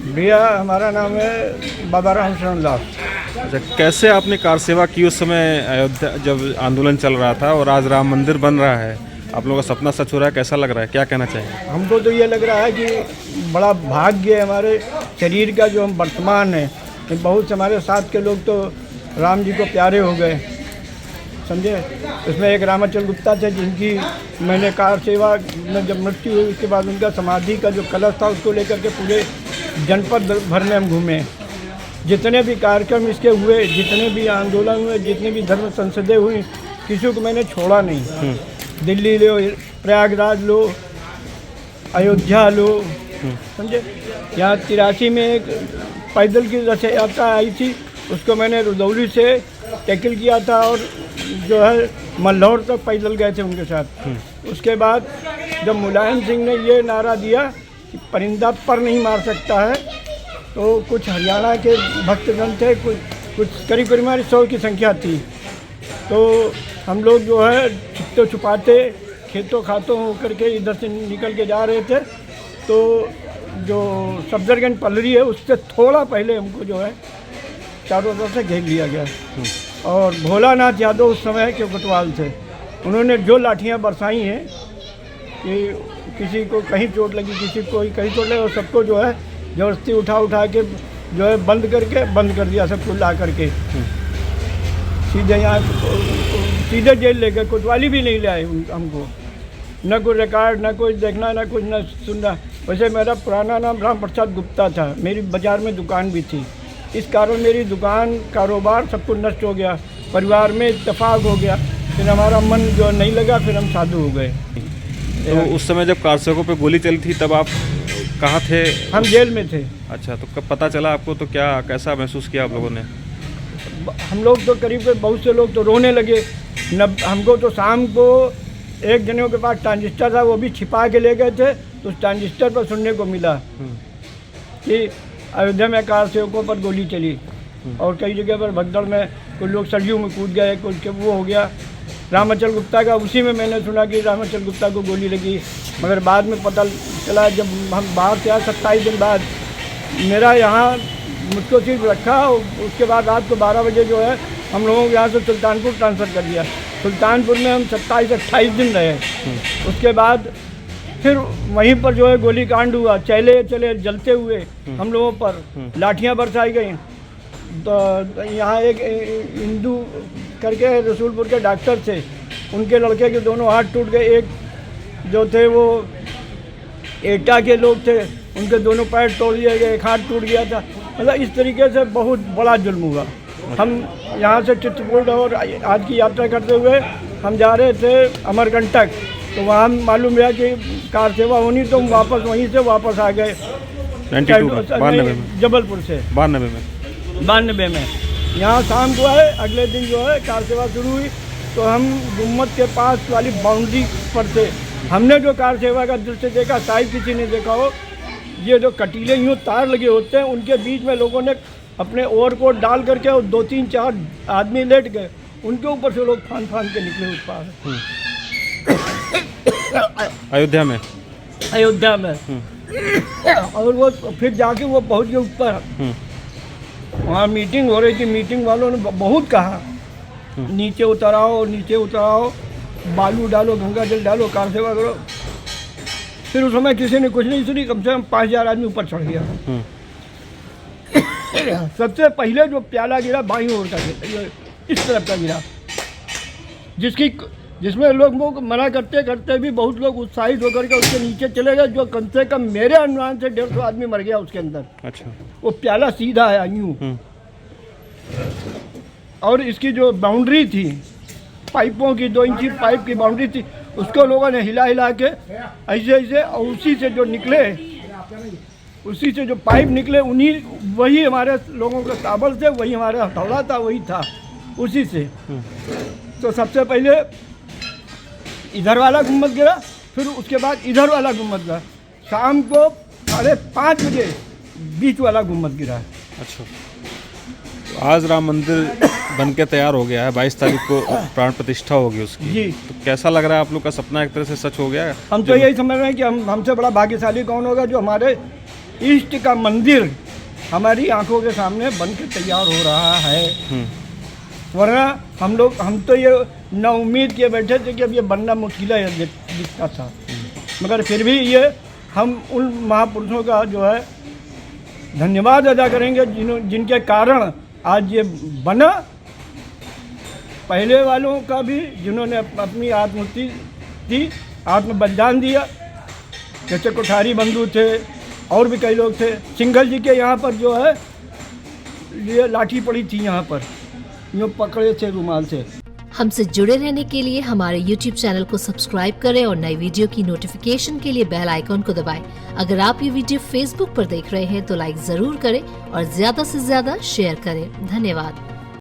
भैया हमारा नाम है बाबा राम शरण दास। अच्छा, कैसे आपने कार सेवा की उस समय अयोध्या जब आंदोलन चल रहा था और आज राम मंदिर बन रहा है, आप लोगों का सपना सच हो रहा है, कैसा लग रहा है, क्या कहना चाहिए? हमको तो ये लग रहा है कि बड़ा भाग्य है हमारे शरीर का जो हम वर्तमान है कि बहुत से हमारे साथ के लोग तो राम जी को प्यारे हो गए, समझे। उसमें एक रामाचल गुप्ता थे जिनकी मैंने कार सेवा में जब मृत्यु हुई उसके बाद उनका समाधि का जो कलश था उसको लेकर के पूरे जनपद भर में हम घूमे। जितने भी कार्यक्रम इसके हुए, जितने भी आंदोलन हुए, जितनी भी धर्म संसदें हुई, किसी को मैंने छोड़ा नहीं। दिल्ली लो, प्रयागराज लो, अयोध्या लो, समझे। यहाँ 83 में एक पैदल की रथ यात्रा आई थी, उसको मैंने रुदौली से टैकल किया था और जो है मल्हौर तक पैदल गए थे उनके साथ। उसके बाद जब मुलायम सिंह ने ये नारा दिया कि परिंदा पर नहीं मार सकता है, तो कुछ हरियाणा के भक्तजन थे, कुछ करीब हमारी 100 की संख्या थी। तो हम लोग जो है छुपते छुपाते खेतों खातों होकर के इधर से निकल के जा रहे थे, तो जो सफदरगंज पलरी है उससे थोड़ा पहले हमको जो है चारों तरफ से घेर लिया गया। और भोलानाथ यादव उस समय के कोतवाल थे, उन्होंने जो लाठियाँ बरसाई हैं कि किसी को कहीं चोट लगी, किसी को कहीं चोट लगी, और सबको जो है ज़बरदस्ती उठा के जो है बंद कर दिया, सबको ला करके सीधे यहाँ सीधे जेल ले गए। कोतवाली भी नहीं ले आए हमको, न कोई रिकॉर्ड, न कोई देखना, न कुछ न सुनना। वैसे मेरा पुराना नाम राम प्रसाद गुप्ता था, मेरी बाज़ार में दुकान भी थी, इस कारण मेरी दुकान कारोबार सब कुछ नष्ट हो गया, परिवार में इत्तेफाक हो गया, फिर हमारा मन जो नहीं लगा, फिर हम साधु हो गए। तो उस समय जब कार सेवकों पे गोली चली थी तब आप कहाँ थे? हम जेल में थे। अच्छा, तो कब पता चला आपको, तो क्या कैसा महसूस किया आप लोगों ने? हम लोग तो करीब बहुत से लोग तो रोने लगे। हमको तो शाम को एक जनों के पास ट्रांजिस्टर था, वो भी छिपा के ले गए थे, तो उस ट्रांजिस्टर पर सुनने को मिला कि अयोध्या में कार सेवकों पर गोली चली, और कई जगह पर भगदड़ में कुछ लोग सरयू में कूद गए, कुछ के वो हो गया। रामाचल गुप्ता का उसी में मैंने सुना कि रामाचल गुप्ता को गोली लगी, मगर बाद में पता चला जब हम बाहर से आए 27 दिन बाद, मेरा यहाँ मुझको सिर्फ रखा, उसके बाद रात को 12 बजे जो है हम लोगों को यहाँ से सुल्तानपुर ट्रांसफ़र कर दिया। सुल्तानपुर में हम 27-28 दिन रहे। उसके बाद फिर वहीं पर जो है गोली कांड हुआ, चले जलते हुए हम लोगों पर लाठियां बरसाई गई। तो यहाँ एक हिंदू करके रसूलपुर के डॉक्टर थे, उनके लड़के के दोनों हाथ टूट गए। एक जो थे वो एटा के लोग थे, उनके दोनों पैर तोड़ दिए गए, एक हाथ टूट गया था। मतलब इस तरीके से बहुत बड़ा जुल्म हुआ। हम यहाँ से चित्रकूट और आज की यात्रा करते हुए हम जा रहे थे अमरकंटक, तो वहाँ मालूम हुआ कि कार सेवा होनी, तो हम वहीं से वापस आ गए 92 में, जबलपुर से 92 में। यहाँ शाम को है, अगले दिन जो है कार सेवा शुरू हुई, तो हम गुम्मत के पास वाली बाउंड्री पर थे। हमने जो कार सेवा का दृश्य देखा, शायद किसी ने देखा हो, ये जो कटीले यूँ तार लगे होते हैं, उनके बीच में लोगों ने अपने ओवरकोट डाल करके और 2-3-4 आदमी लेट गए, उनके ऊपर से लोग फान के निकले उस पार अयोध्या में। और वो फिर जाके वो पहुंच गए ऊपर। वहाँ मीटिंग हो रही थी, मीटिंग वालों ने बहुत कहा नीचे उतराओ, बालू डालो, गंगा जल डालो, कार सेवा करो। फिर उस समय किसी ने कुछ नहीं सुनी, कम से कम 5000 आदमी ऊपर चढ़ गया। सबसे पहले जो प्याला गिरा बाईं ओर का गिरा, इस तरफ का गिरा, जिसमें लोग मना करते भी बहुत लोग उत्साहित होकर के उसके नीचे चले गए, जो कम से कम मेरे अनुमान से 150 आदमी मर गया उसके अंदर। अच्छा। वो प्याला सीधा है यूँ, और इसकी जो बाउंड्री थी, पाइपों की 2 इंची पाइप की बाउंड्री थी, उसको लोगों ने हिला के ऐसे, और उसी से जो पाइप निकले, वही हमारे लोगों का ताबल थे, वही हमारा हथौड़ा था, वही था उसी से। तो सबसे पहले इधर वाला गुम्बद गिरा, फिर उसके बाद इधर वाला गुम्बद गिरा। शाम को 5:30 बजे बीच वाला गुम्बद गिरा। अच्छा, तो आज राम मंदिर बन के तैयार हो गया है, 22 तारीख को प्राण प्रतिष्ठा होगी उसकी जी। तो कैसा लग रहा है, आप लोग का सपना एक तरह से सच हो गया है? हम तो यही समझ रहे हैं कि हमसे बड़ा भाग्यशाली कौन होगा जो हमारे इष्ट का मंदिर हमारी आंखों के सामने बन के तैयार हो रहा है। वरना हम तो ये ना उम्मीद किए बैठे थे कि अब ये बनना मुश्किल है दिखता था, मगर फिर भी ये हम उन महापुरुषों का जो है धन्यवाद अदा करेंगे जिनके कारण आज ये बना। पहले वालों का भी जिन्होंने अपनी आत्महुति दी, आत्म बलिदान दिया, जैसे कोठारी बंधु थे और भी कई लोग थे। सिंघल जी के यहाँ पर जो है ये लाठी पड़ी थी, यहाँ पर यूँ पकड़े थे रुमाल से। हमसे जुड़े रहने के लिए हमारे YouTube चैनल को सब्सक्राइब करें और नई वीडियो की नोटिफिकेशन के लिए बेल आइकॉन को दबाएं। अगर आप ये वीडियो Facebook पर देख रहे हैं तो लाइक जरूर करें और ज्यादा से ज्यादा शेयर करें। धन्यवाद।